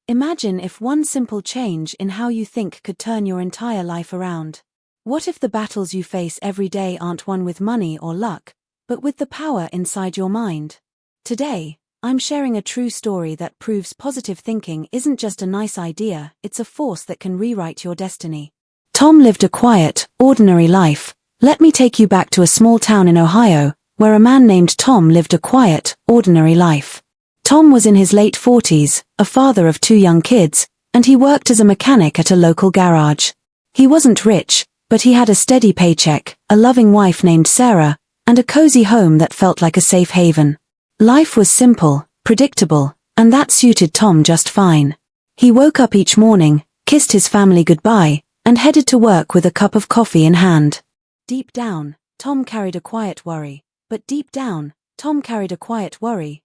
Imagine if one simple change in how you think could turn your entire life around. What if the battles you face every day aren't won with money or luck, but with the power inside your mind? Today, I'm sharing a true story that proves positive thinking isn't just a nice idea, it's a force that can rewrite your destiny. Tom lived a quiet, ordinary life. Let me take you back to a small town in Ohio, where a man named Tom lived a quiet, ordinary life. Tom was in his late 40s, a father of 2 young kids, and he worked as a mechanic at a local garage. He wasn't rich, but he had a steady paycheck, a loving wife named Sarah, and a cozy home that felt like a safe haven. Life was simple, predictable, and that suited Tom just fine. He woke up each morning, kissed his family goodbye, and headed to work with a cup of coffee in hand. Deep down, Tom carried a quiet worry.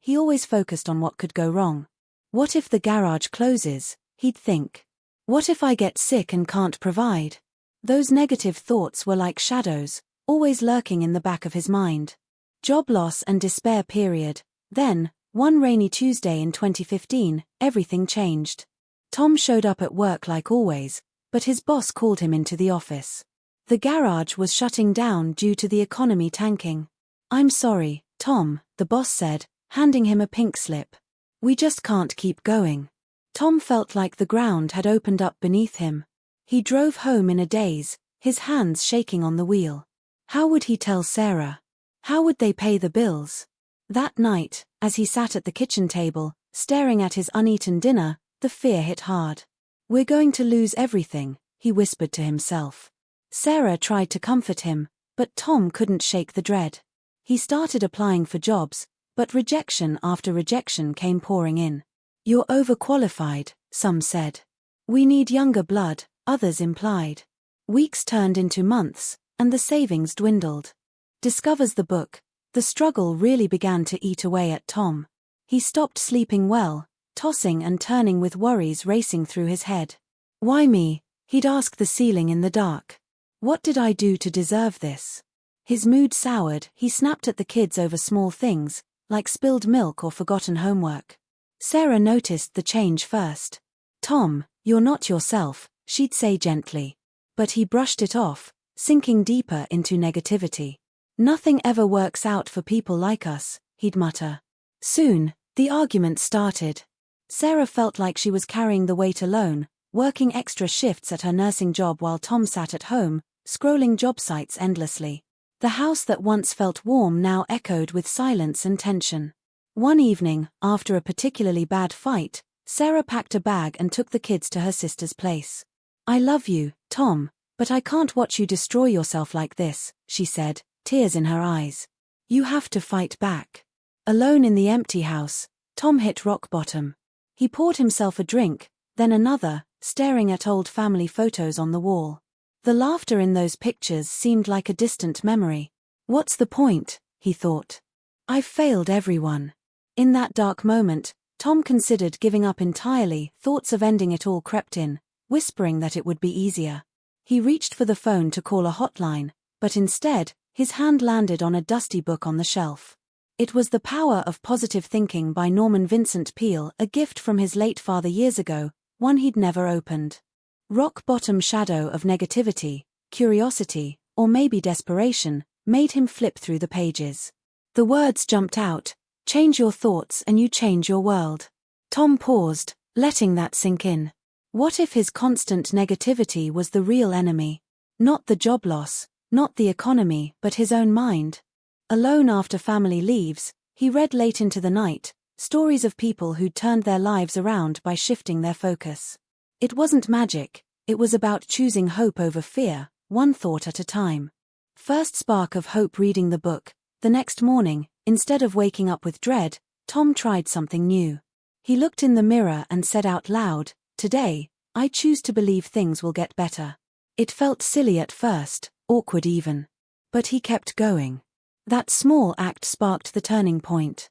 He always focused on what could go wrong. What if the garage closes? He'd think. What if I get sick and can't provide? Those negative thoughts were like shadows, always lurking in the back of his mind. Job loss and despair period. Then, one rainy Tuesday in 2015, everything changed. Tom showed up at work like always, but his boss called him into the office. The garage was shutting down due to the economy tanking. "I'm sorry, Tom," the boss said, handing him a pink slip. "We just can't keep going." Tom felt like the ground had opened up beneath him. He drove home in a daze, his hands shaking on the wheel. How would he tell Sarah? How would they pay the bills? That night, as he sat at the kitchen table, staring at his uneaten dinner, the fear hit hard. "We're going to lose everything," he whispered to himself. Sarah tried to comfort him, but Tom couldn't shake the dread. He started applying for jobs, but rejection after rejection came pouring in. "You're overqualified," some said. "We need younger blood," others implied. Weeks turned into months, and the savings dwindled. Discovers the book. The struggle really began to eat away at Tom. He stopped sleeping well, tossing and turning with worries racing through his head. "Why me?" he'd ask the ceiling in the dark. "What did I do to deserve this?" His mood soured, he snapped at the kids over small things, like spilled milk or forgotten homework. Sarah noticed the change first. "Tom, you're not yourself," she'd say gently. But he brushed it off, sinking deeper into negativity. "Nothing ever works out for people like us," he'd mutter. Soon, the argument started. Sarah felt like she was carrying the weight alone, working extra shifts at her nursing job while Tom sat at home, scrolling job sites endlessly. The house that once felt warm now echoed with silence and tension. One evening, after a particularly bad fight, Sarah packed a bag and took the kids to her sister's place. "I love you, Tom, but I can't watch you destroy yourself like this," she said, tears in her eyes. "You have to fight back." Alone in the empty house, Tom hit rock bottom. He poured himself a drink, then another, staring at old family photos on the wall. The laughter in those pictures seemed like a distant memory. "What's the point?" he thought. "I've failed everyone." In that dark moment, Tom considered giving up entirely. Thoughts of ending it all crept in, whispering that it would be easier. He reached for the phone to call a hotline, but instead, his hand landed on a dusty book on the shelf. It was The Power of Positive Thinking by Norman Vincent Peale, a gift from his late father years ago, one he'd never opened. Rock-bottom shadow of negativity, curiosity, or maybe desperation, made him flip through the pages. The words jumped out: "Change your thoughts and you change your world." Tom paused, letting that sink in. What if his constant negativity was the real enemy? Not the job loss, not the economy, but his own mind. Alone after family leaves, he read late into the night, stories of people who'd turned their lives around by shifting their focus. It wasn't magic, it was about choosing hope over fear, one thought at a time. First spark of hope reading the book. The next morning, instead of waking up with dread, Tom tried something new. He looked in the mirror and said out loud, "Today, I choose to believe things will get better." It felt silly at first, awkward even. But he kept going. That small act sparked the turning point.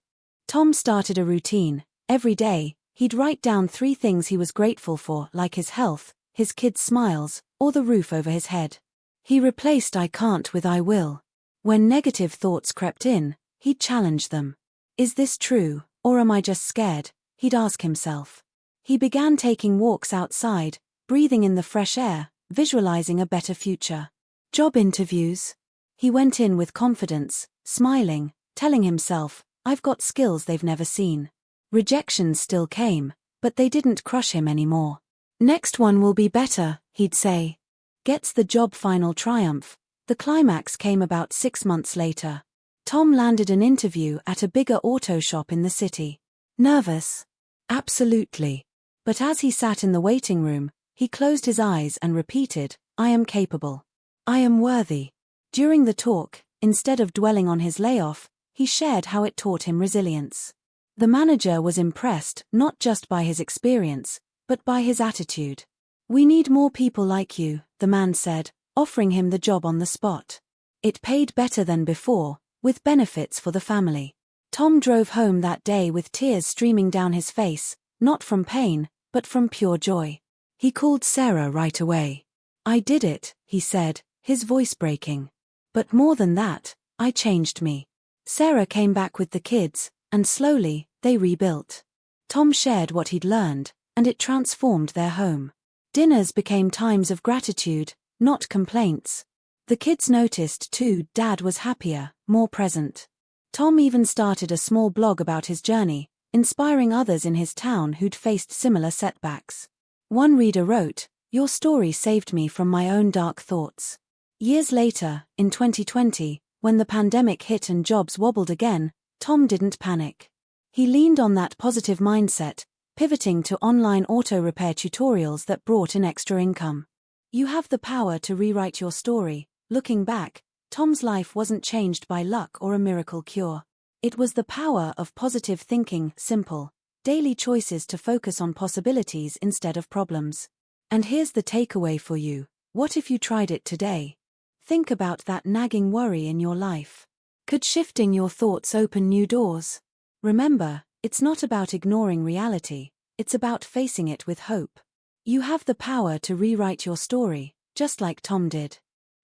Tom started a routine. Every day, he'd write down 3 things he was grateful for, like his health, his kids' smiles, or the roof over his head. He replaced "I can't" with "I will." When negative thoughts crept in, he'd challenge them. "Is this true, or am I just scared?" he'd ask himself. He began taking walks outside, breathing in the fresh air, visualizing a better future. Job interviews. He went in with confidence, smiling, telling himself, I've got skills they've never seen. Rejections still came, but they didn't crush him anymore. Next one will be better, he'd say. Gets the job. Final triumph. The climax came about 6 months later. Tom landed an interview at a bigger auto shop in the city. Nervous? Absolutely. But as he sat in the waiting room, he closed his eyes and repeated, I am capable. I am worthy. During the talk, instead of dwelling on his layoff, he shared how it taught him resilience. The manager was impressed not just by his experience, but by his attitude. We need more people like you, the man said, offering him the job on the spot. It paid better than before, with benefits for the family. Tom drove home that day with tears streaming down his face, not from pain, but from pure joy. He called Sarah right away. I did it, he said, his voice breaking. But more than that, I changed me. Sarah came back with the kids, and slowly, they rebuilt. Tom shared what he'd learned, and it transformed their home. Dinners became times of gratitude, not complaints. The kids noticed too, Dad was happier, more present. Tom even started a small blog about his journey, inspiring others in his town who'd faced similar setbacks. One reader wrote, Your story saved me from my own dark thoughts. Years later, in 2020, when the pandemic hit and jobs wobbled again, Tom didn't panic. He leaned on that positive mindset, pivoting to online auto repair tutorials that brought in extra income. You have the power to rewrite your story. Looking back, Tom's life wasn't changed by luck or a miracle cure. It was the power of positive thinking, simple, daily choices to focus on possibilities instead of problems. And here's the takeaway for you. What if you tried it today? Think about that nagging worry in your life. Could shifting your thoughts open new doors? Remember, it's not about ignoring reality, it's about facing it with hope. You have the power to rewrite your story, just like Tom did.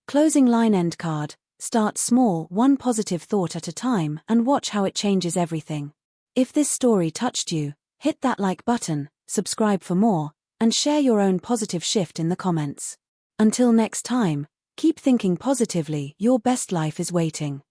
Closing line end card, start small, one positive thought at a time, and watch how it changes everything. If this story touched you, hit that like button, subscribe for more, and share your own positive shift in the comments. Until next time, keep thinking positively, your best life is waiting.